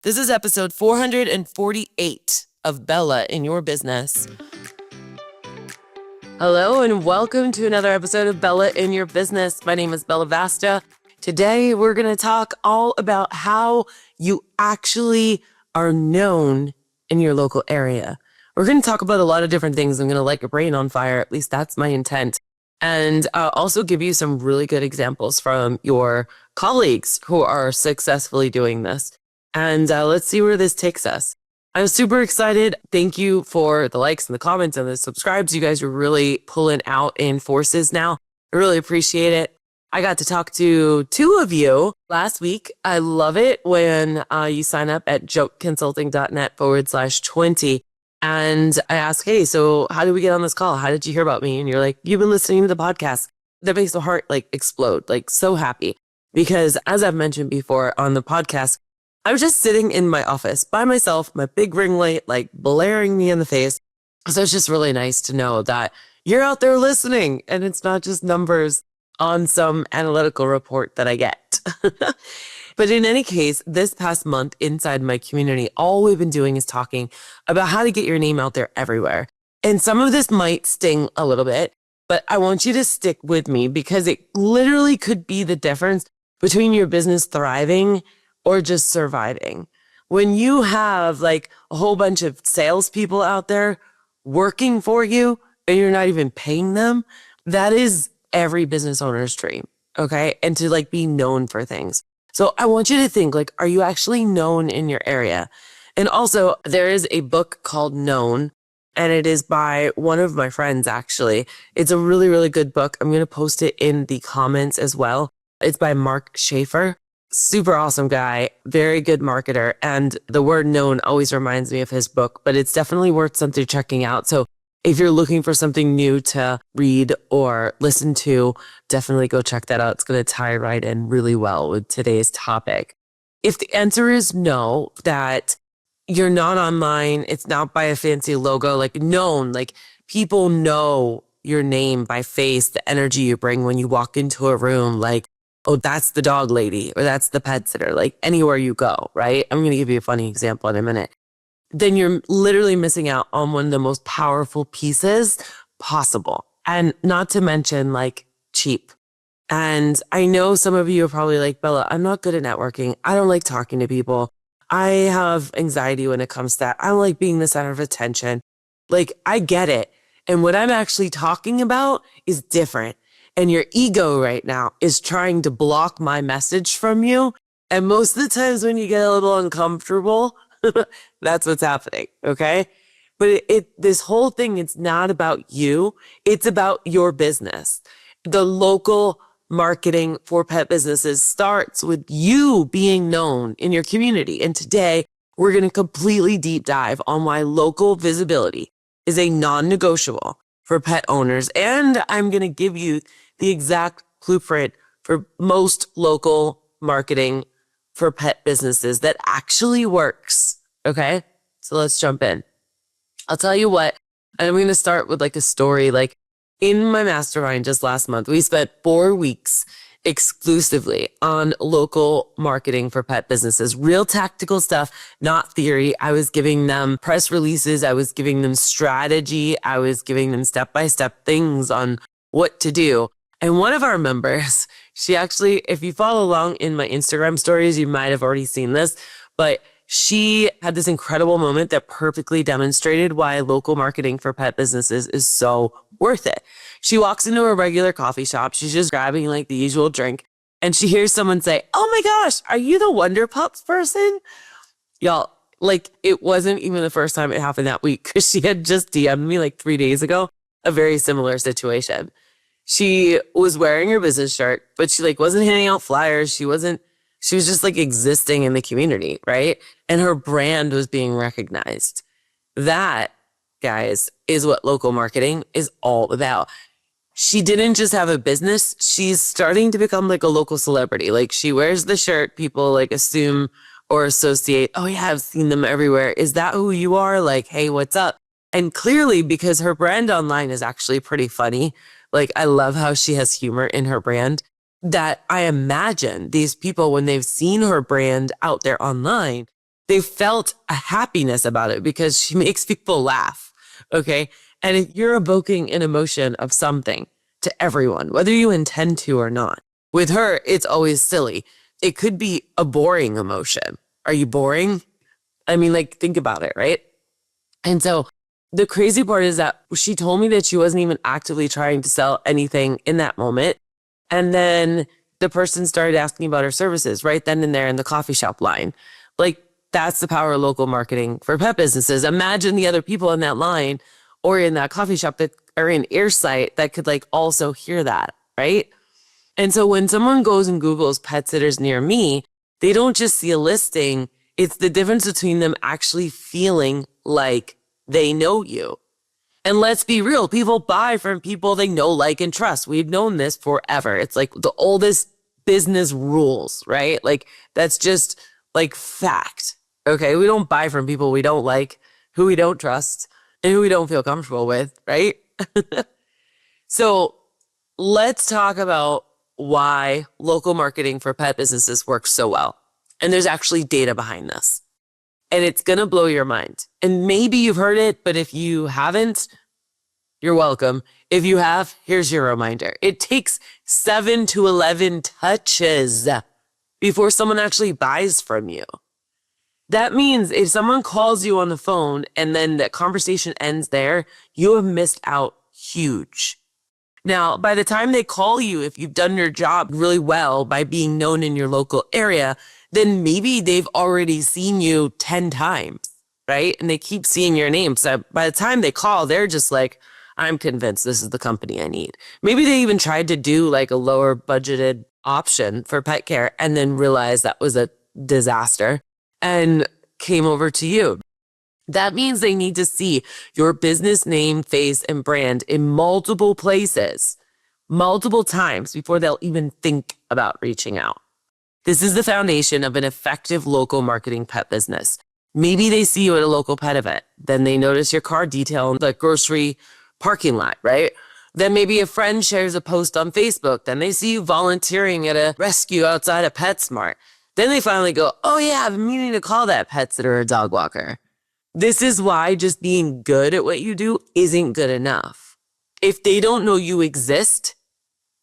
This is episode 448 of Bella in Your Business. Hello and welcome to another episode of Bella in Your Business. My name is Bella Vasta. Today we're going to talk all about how you actually are known in your local area. We're going to talk about a lot of different things. I'm going to light your brain on fire. At least that's my intent. And also give you some really good examples from your colleagues who are successfully doing this. And let's see where this takes us. I'm super excited. Thank you for the likes and the comments and the subscribes. You guys are really pulling out in forces now. I really appreciate it. I got to talk to two of you last week. I love it when you sign up at jokeconsulting.net/20. And I ask, hey, so how did we get on this call? How did you hear about me? And you're like, you've been listening to the podcast. That makes the heart explode, so happy. Because as I've mentioned before on the podcast, I was just sitting in my office by myself, my big ring light, blaring me in the face. So it's just really nice to know that you're out there listening and it's not just numbers on some analytical report that I get. But in any case, this past month inside my community, all we've been doing is talking about how to get your name out there everywhere. And some of this might sting a little bit, but I want you to stick with me because it literally could be the difference between your business thriving or just surviving. When you have a whole bunch of salespeople out there working for you and you're not even paying them, that is every business owner's dream. Okay. And to be known for things. So I want you to think, are you actually known in your area? And also there is a book called Known, and it is by one of my friends, actually. It's a really, really good book. I'm going to post it in the comments as well. It's by Mark Schaefer. Super awesome guy, very good marketer. And the word known always reminds me of his book, but it's definitely worth something checking out. So if you're looking for something new to read or listen to, definitely go check that out. It's going to tie right in really well with today's topic. If the answer is no, that you're not online, it's not by a fancy logo, known, people know your name by face, the energy you bring when you walk into a room, oh, that's the dog lady or that's the pet sitter, anywhere you go, right? I'm going to give you a funny example in a minute. Then you're literally missing out on one of the most powerful pieces possible. And not to mention cheap. And I know some of you are probably like, Bella, I'm not good at networking. I don't like talking to people. I have anxiety when it comes to that. I don't like being the center of attention. I get it. And what I'm actually talking about is different. And your ego right now is trying to block my message from you. And most of the times when you get a little uncomfortable, that's what's happening. Okay. But this whole thing, it's not about you. It's about your business. The local marketing for pet businesses starts with you being known in your community. And today we're going to completely deep dive on why local visibility is a non-negotiable for pet owners. And I'm going to give you the exact blueprint for most local marketing for pet businesses that actually works. Okay. So let's jump in. I'll tell you what, I'm going to start with a story. In my mastermind just last month, we spent 4 weeks exclusively on local marketing for pet businesses, real tactical stuff, not theory. I was giving them press releases. I was giving them strategy. I was giving them step-by-step things on what to do. And one of our members, she actually, if you follow along in my Instagram stories, you might have already seen this, but she had this incredible moment that perfectly demonstrated why local marketing for pet businesses is so worth it. She walks into a regular coffee shop. She's just grabbing the usual drink, and she hears someone say, "Oh my gosh, are you the Wonder Pups person?" Y'all, it wasn't even the first time it happened that week, because she had just DM'd me 3 days ago, a very similar situation. She was wearing her business shirt, but she wasn't handing out flyers. She was just existing in the community, right? And her brand was being recognized. That, guys, is what local marketing is all about. She didn't just have a business. She's starting to become a local celebrity. She wears the shirt. People assume or associate, oh yeah, I've seen them everywhere. Is that who you are? Hey, what's up? And clearly, because her brand online is actually pretty funny. I love how she has humor in her brand. that I imagine these people, when they've seen her brand out there online, They felt a happiness about it because she makes people laugh. Okay. And if you're evoking an emotion of something to everyone, whether you intend to or not, with her, it's always silly. It could be a boring emotion. Are you boring? I mean, like, think about it, right? And so the crazy part is that she told me that she wasn't even actively trying to sell anything in that moment. And then the person started asking about her services right then and there in the coffee shop line. Like, that's the power of local marketing for pet businesses. Imagine the other people in that line or in that coffee shop that are in earsight that could like also hear that, right? And so when someone goes and Googles pet sitters near me, they don't just see a listing. It's the difference between them actually feeling like they know you. And let's be real, people buy from people they know, like, and trust. We've known this forever. It's like the oldest business rules, right? Like, that's just like fact. Okay. We don't buy from people we don't like, who we don't trust, and who we don't feel comfortable with, right? So let's talk about why local marketing for pet businesses works so well. And there's actually data behind this. And it's going to blow your mind. And maybe you've heard it, but if you haven't, you're welcome. If you have, here's your reminder. It takes 7 to 11 touches before someone actually buys from you. That means if someone calls you on the phone and then that conversation ends there, you have missed out huge. Now, by the time they call you, if you've done your job really well by being known in your local area, then maybe they've already seen you 10 times, right? And they keep seeing your name. So by the time they call, they're just like, I'm convinced this is the company I need. Maybe they even tried to do like a lower budgeted option for pet care and then realized that was a disaster and came over to you. That means they need to see your business name, face, and brand in multiple places, multiple times before they'll even think about reaching out. This is the foundation of an effective local marketing pet business. Maybe they see you at a local pet event. Then they notice your car detail in the grocery parking lot, right? Then maybe a friend shares a post on Facebook. Then they see you volunteering at a rescue outside of PetSmart. Then they finally go, oh yeah, I've been meaning to call that pet sitter or dog walker. This is why just being good at what you do isn't good enough. If they don't know you exist,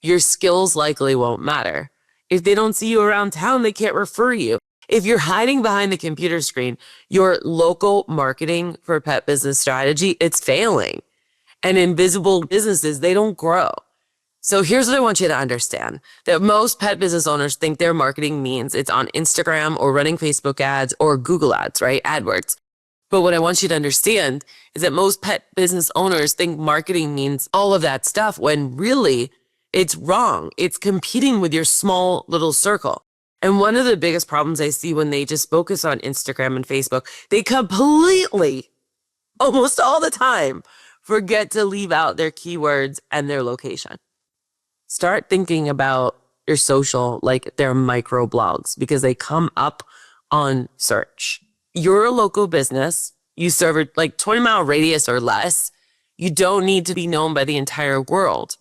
your skills likely won't matter. If they don't see you around town, they can't refer you. If you're hiding behind the computer screen, your local marketing for pet business strategy, it's failing. And invisible businesses, they don't grow. So here's what I want you to understand, that most pet business owners think their marketing means it's on Instagram or running Facebook ads or Google ads, right? AdWords. But what I want you to understand is that most pet business owners think marketing means all of that stuff when really it's wrong. It's competing with your small little circle. And one of the biggest problems I see when they just focus on Instagram and Facebook, they completely, almost all the time, forget to leave out their keywords and their location. Start thinking about your social like they're micro blogs because they come up on search. You're a local business. You serve a like 20-mile radius or less. You don't need to be known by the entire world.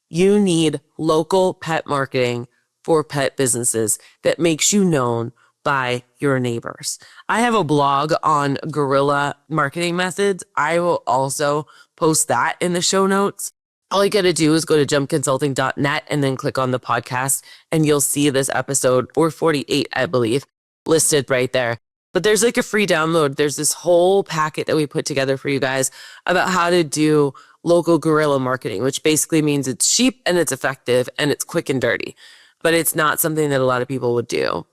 You need local pet marketing for pet businesses that makes you known by your neighbors. I have a blog on guerrilla marketing methods. I will also post that in the show notes. All you got to do is go to jumpconsulting.net and then click on the podcast and you'll see this episode, or 48, I believe, listed right there. But there's like a free download. There's this whole packet that we put together for you guys about how to do local guerrilla marketing, which basically means it's cheap and it's effective and it's quick and dirty. But it's not something that a lot of people would do.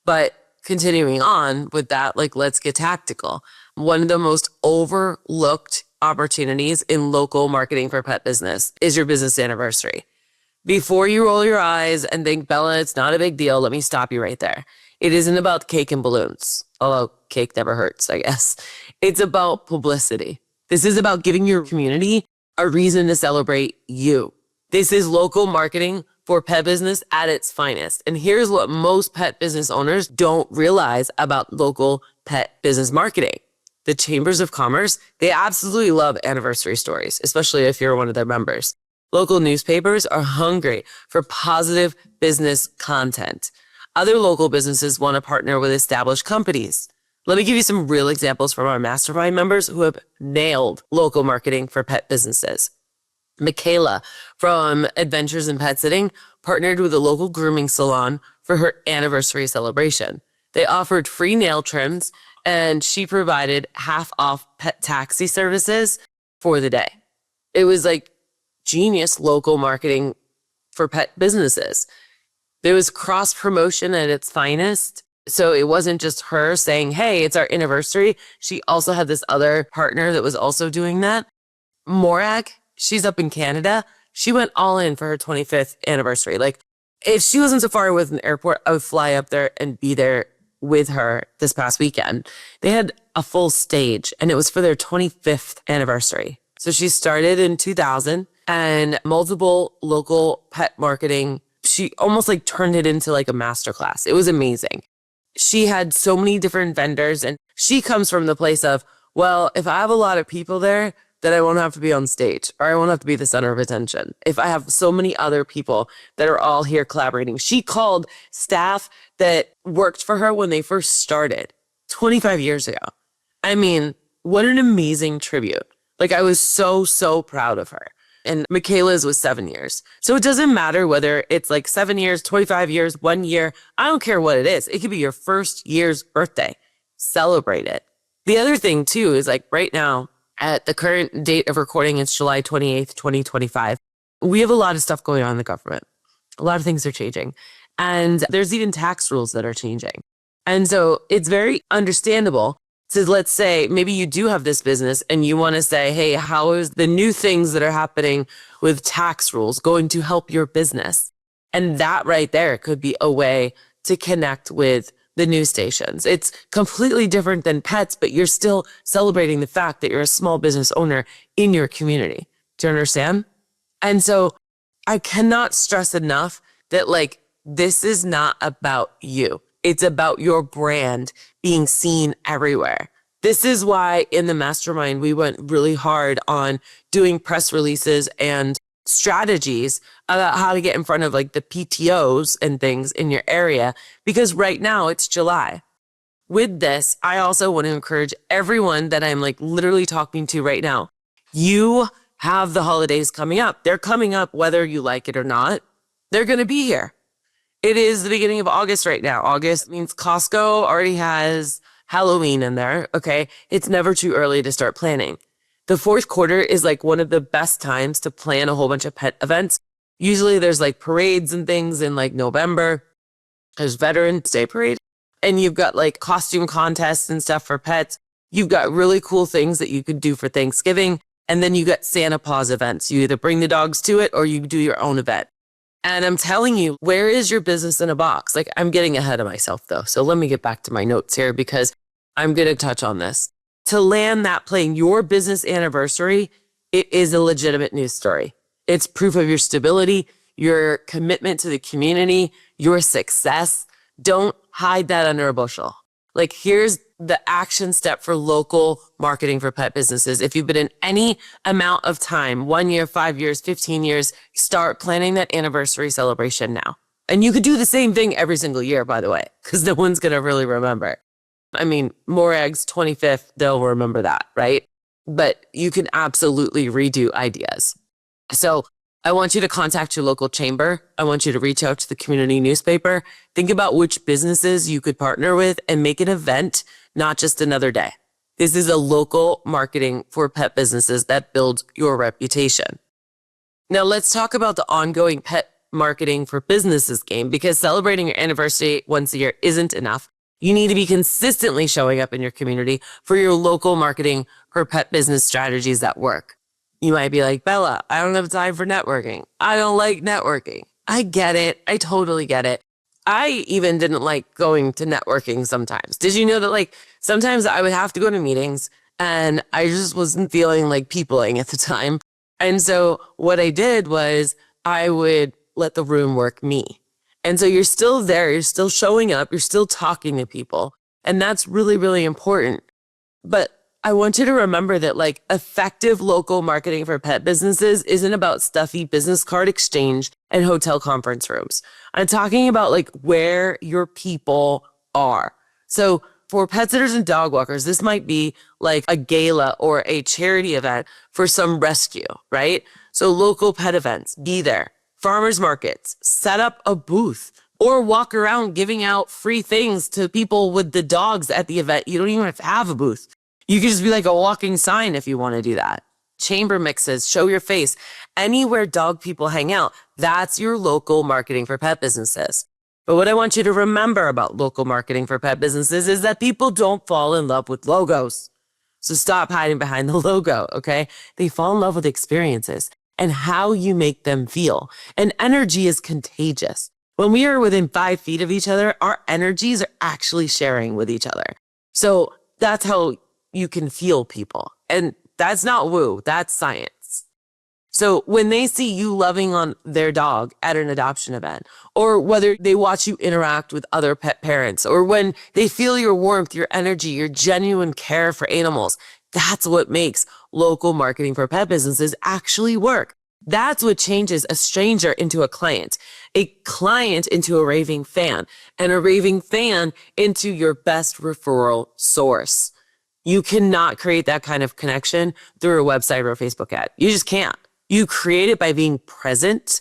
But continuing on with that, like, let's get tactical. One of the most overlooked opportunities in local marketing for pet business is your business anniversary. Before you roll your eyes and think, Bella, it's not a big deal, let me stop you right there. It isn't about cake and balloons, although cake never hurts, I guess. It's about publicity. This is about giving your community a reason to celebrate you. This is local marketing for pet business at its finest. And here's what most pet business owners don't realize about local pet business marketing. The chambers of commerce, they absolutely love anniversary stories, especially if you're one of their members. Local newspapers are hungry for positive business content. Other local businesses want to partner with established companies. Let me give you some real examples from our mastermind members who have nailed local marketing for pet businesses. Michaela from Adventures in Pet Sitting partnered with a local grooming salon for her anniversary celebration. They offered free nail trims and she provided half off pet taxi services for the day. It was like genius local marketing for pet businesses. There was cross promotion at its finest. So it wasn't just her saying, hey, it's our anniversary. She also had this other partner that was also doing that. Morag, she's up in Canada. She went all in for her 25th anniversary. Like, if she wasn't so far with an airport, I would fly up there and be there with her this past weekend. They had a full stage and it was for their 25th anniversary. So she started in 2000 and multiple local pet marketing. She almost like turned it into like a masterclass. It was amazing. She had so many different vendors and she comes from the place of, well, if I have a lot of people there, then I won't have to be on stage or I won't have to be the center of attention. If I have so many other people that are all here collaborating. She called staff that worked for her when they first started 25 years ago. I mean, what an amazing tribute. Like, I was so proud of her. And Michaela's was 7 years. So it doesn't matter whether it's like 7 years, 25 years, 1 year. I don't care what it is. It could be your first year's birthday. Celebrate it. The other thing too is like right now at the current date of recording, it's July 28th, 2025. We have a lot of stuff going on in the government. A lot of things are changing. And there's even tax rules that are changing. And so it's very understandable. So let's say maybe you do have this business and you want to say, hey, how is the new things that are happening with tax rules going to help your business? And that right there could be a way to connect with the news stations. It's completely different than pets, but you're still celebrating the fact that you're a small business owner in your community. Do you understand? And so I cannot stress enough that like, this is not about you. It's about your brand being seen everywhere. This is why in the mastermind, we went really hard on doing press releases and strategies about how to get in front of like the PTOs and things in your area, because right now it's July. With this, I also want to encourage everyone that I'm like literally talking to right now. You have the holidays coming up. They're coming up whether you like it or not. They're going to be here. It is the beginning of August right now. August means Costco already has Halloween in there. Okay. It's never too early to start planning. The fourth quarter is like one of the best times to plan a whole bunch of pet events. Usually there's like parades and things in like November. There's Veterans Day parade and you've got like costume contests and stuff for pets. You've got really cool things that you could do for Thanksgiving. And then you got Santa Paws events. You either bring the dogs to it or you do your own event. And I'm telling you, where is your business in a box? Like, I'm getting ahead of myself though. So let me get back to my notes here because I'm going to touch on this. To land that plane, your business anniversary, it is a legitimate news story. It's proof of your stability, your commitment to the community, your success. Don't hide that under a bushel. Like, here's the action step for local marketing for pet businesses. If you've been in any amount of time, 1 year, 5 years, 15 years, start planning that anniversary celebration now. And you could do the same thing every single year, by the way, because no one's going to really remember. I mean, Morag's 25th, they'll remember that, right? But you can absolutely redo ideas. So I want you to contact your local chamber. I want you to reach out to the community newspaper. Think about which businesses you could partner with and make an event, not just another day. This is a local marketing for pet businesses that builds your reputation. Now let's talk about the ongoing pet marketing for businesses game, because celebrating your anniversary once a year isn't enough. You need to be consistently showing up in your community for your local marketing for pet business strategies that work. You might be like, Bella, I don't have time for networking. I don't like networking. I get it. I totally get it. I even didn't like going to networking sometimes. Did you know that like sometimes I would have to go to meetings and I just wasn't feeling like peopling at the time. And so what I did was I would let the room work me. And so you're still there. You're still showing up. You're still talking to people. And that's really, really important. But I want you to remember that like effective local marketing for pet businesses isn't about stuffy business card exchange and hotel conference rooms. I'm talking about like where your people are. So for pet sitters and dog walkers, this might be like a gala or a charity event for some rescue, right? So local pet events, be there. Farmers markets, set up a booth or walk around giving out free things to people with the dogs at the event. You don't even have to have a booth. You can just be like a walking sign if you want to do that. Chamber mixes, show your face. Anywhere dog people hang out, that's your local marketing for pet businesses. But what I want you to remember about local marketing for pet businesses is that people don't fall in love with logos. So stop hiding behind the logo, okay? They fall in love with experiences and how you make them feel. And energy is contagious. When we are within 5 feet of each other, our energies are actually sharing with each other. So that's how you can feel people. And that's not woo, that's science. So when they see you loving on their dog at an adoption event, or whether they watch you interact with other pet parents, or when they feel your warmth, your energy, your genuine care for animals, that's what makes local marketing for pet businesses actually work. That's what changes a stranger into a client into a raving fan, and a raving fan into your best referral source. You cannot create that kind of connection through a website or a Facebook ad. You just can't. You create it by being present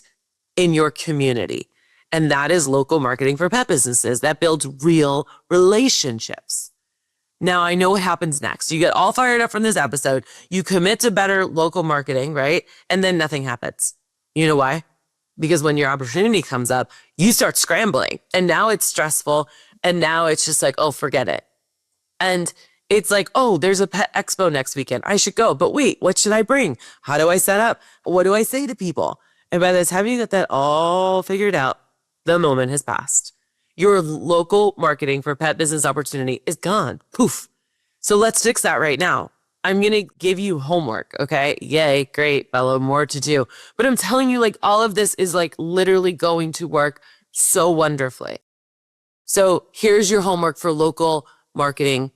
in your community. And that is local marketing for pet businesses that builds real relationships. Now, I know what happens next. You get all fired up from this episode. You commit to better local marketing, right? And then nothing happens. You know why? Because when your opportunity comes up, you start scrambling. And now it's stressful. And now it's just like, oh, forget it. And it's like, oh, there's a pet expo next weekend. I should go. But wait, what should I bring? How do I set up? What do I say to people? And by the time you get that all figured out, the moment has passed. Your local marketing for pet business opportunity is gone. Poof. So let's fix that right now. I'm going to give you homework. Okay. Yay. Great, Bella. More to do. But I'm telling you, like, all of this is like literally going to work so wonderfully. So here's your homework for local marketing.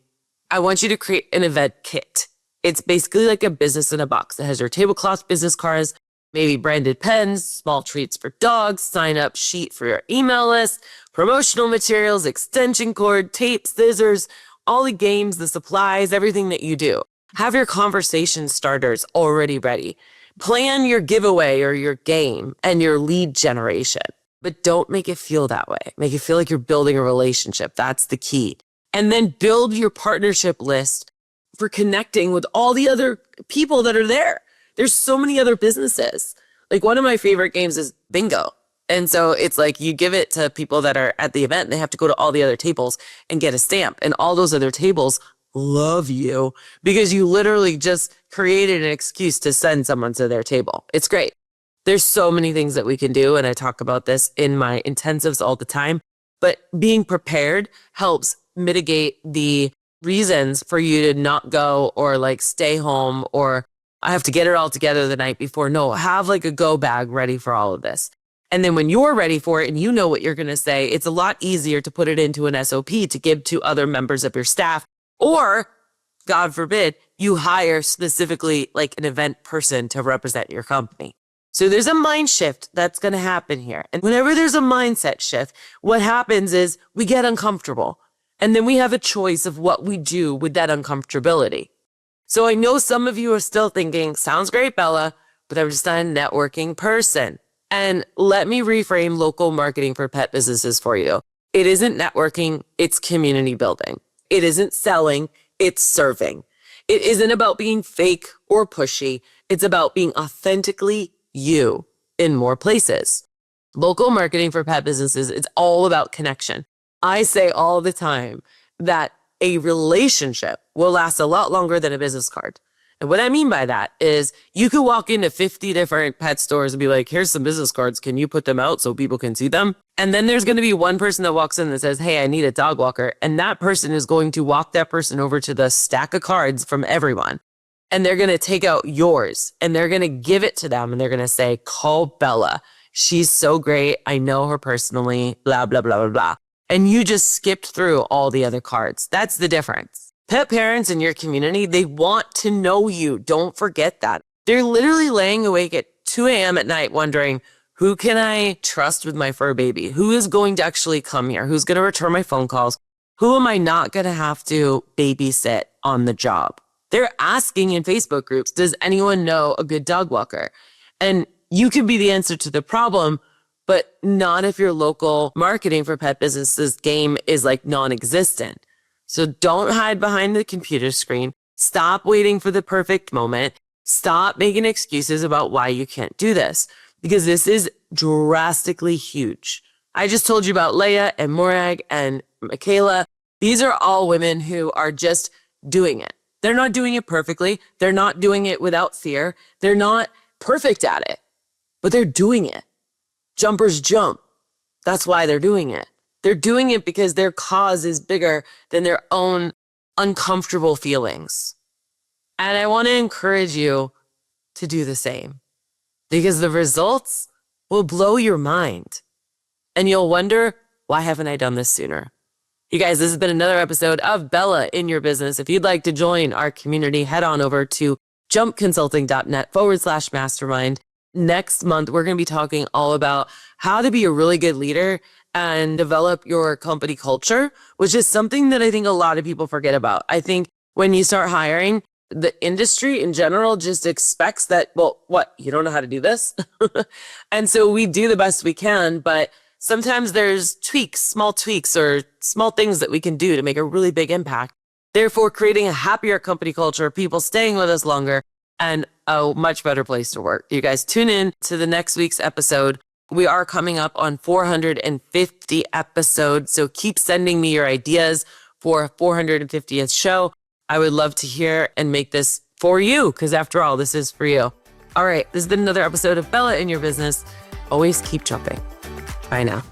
I want you to create an event kit. It's basically like a business in a box. It has your tablecloth business cards, maybe branded pens, small treats for dogs, sign up sheet for your email list, promotional materials, extension cord, tape, scissors, all the games, the supplies, everything that you do. Have your conversation starters already ready. Plan your giveaway or your game and your lead generation, but don't make it feel that way. Make it feel like you're building a relationship. That's the key. And then build your partnership list for connecting with all the other people that are there. There's so many other businesses. Like, one of my favorite games is bingo. And so it's like you give it to people that are at the event and they have to go to all the other tables and get a stamp. And all those other tables love you because you literally just created an excuse to send someone to their table. It's great. There's so many things that we can do. And I talk about this in my intensives all the time. But being prepared helps mitigate the reasons for you to not go or like stay home or I have to get it all together the night before. No, have like a go bag ready for all of this. And then when you're ready for it and you know what you're going to say, it's a lot easier to put it into an SOP to give to other members of your staff. Or, God forbid, you hire specifically like an event person to represent your company. So there's a mind shift that's going to happen here. And whenever there's a mindset shift, what happens is we get uncomfortable. And then we have a choice of what we do with that uncomfortability. So I know some of you are still thinking, sounds great, Bella, but I'm just not a networking person. And let me reframe local marketing for pet businesses for you. It isn't networking, it's community building. It isn't selling, it's serving. It isn't about being fake or pushy. It's about being authentically you in more places. Local marketing for pet businesses is all about connection. I say all the time that a relationship will last a lot longer than a business card. And what I mean by that is you could walk into 50 different pet stores and be like, here's some business cards. Can you put them out so people can see them? And then there's going to be one person that walks in that says, hey, I need a dog walker. And that person is going to walk that person over to the stack of cards from everyone. And they're going to take out yours and they're going to give it to them. And they're going to say, call Bella. She's so great. I know her personally, blah, blah, blah, blah, blah. And you just skipped through all the other cards. That's the difference. Pet parents in your community, they want to know you. Don't forget that. They're literally laying awake at 2 a.m. at night wondering, who can I trust with my fur baby? Who is going to actually come here? Who's going to return my phone calls? Who am I not going to have to babysit on the job? They're asking in Facebook groups, does anyone know a good dog walker? And you could be the answer to the problem, but not if your local marketing for pet businesses game is like non-existent. So don't hide behind the computer screen. Stop waiting for the perfect moment. Stop making excuses about why you can't do this, because this is drastically huge. I just told you about Leia and Morag and Michaela. These are all women who are just doing it. They're not doing it perfectly. They're not doing it without fear. They're not perfect at it, but they're doing it. Jumpers jump. That's why they're doing it. They're doing it because their cause is bigger than their own uncomfortable feelings. And I want to encourage you to do the same, because the results will blow your mind. And you'll wonder, why haven't I done this sooner? You guys, this has been another episode of Bella in Your Business. If you'd like to join our community, head on over to jumpconsulting.net/mastermind. Next month, we're going to be talking all about how to be a really good leader and develop your company culture, which is something that I think a lot of people forget about. I think when you start hiring, the industry in general just expects that, well, what, you don't know how to do this? And so we do the best we can, but sometimes there's small tweaks or small things that we can do to make a really big impact. Therefore, creating a happier company culture, people staying with us longer, and a much better place to work. You guys tune in to the next week's episode. We are coming up on 450 episodes, so keep sending me your ideas for a 450th show. I would love to hear and make this for you, because after all, this is for you. All right, this has been another episode of Bella in Your Business. Always keep jumping. Bye now.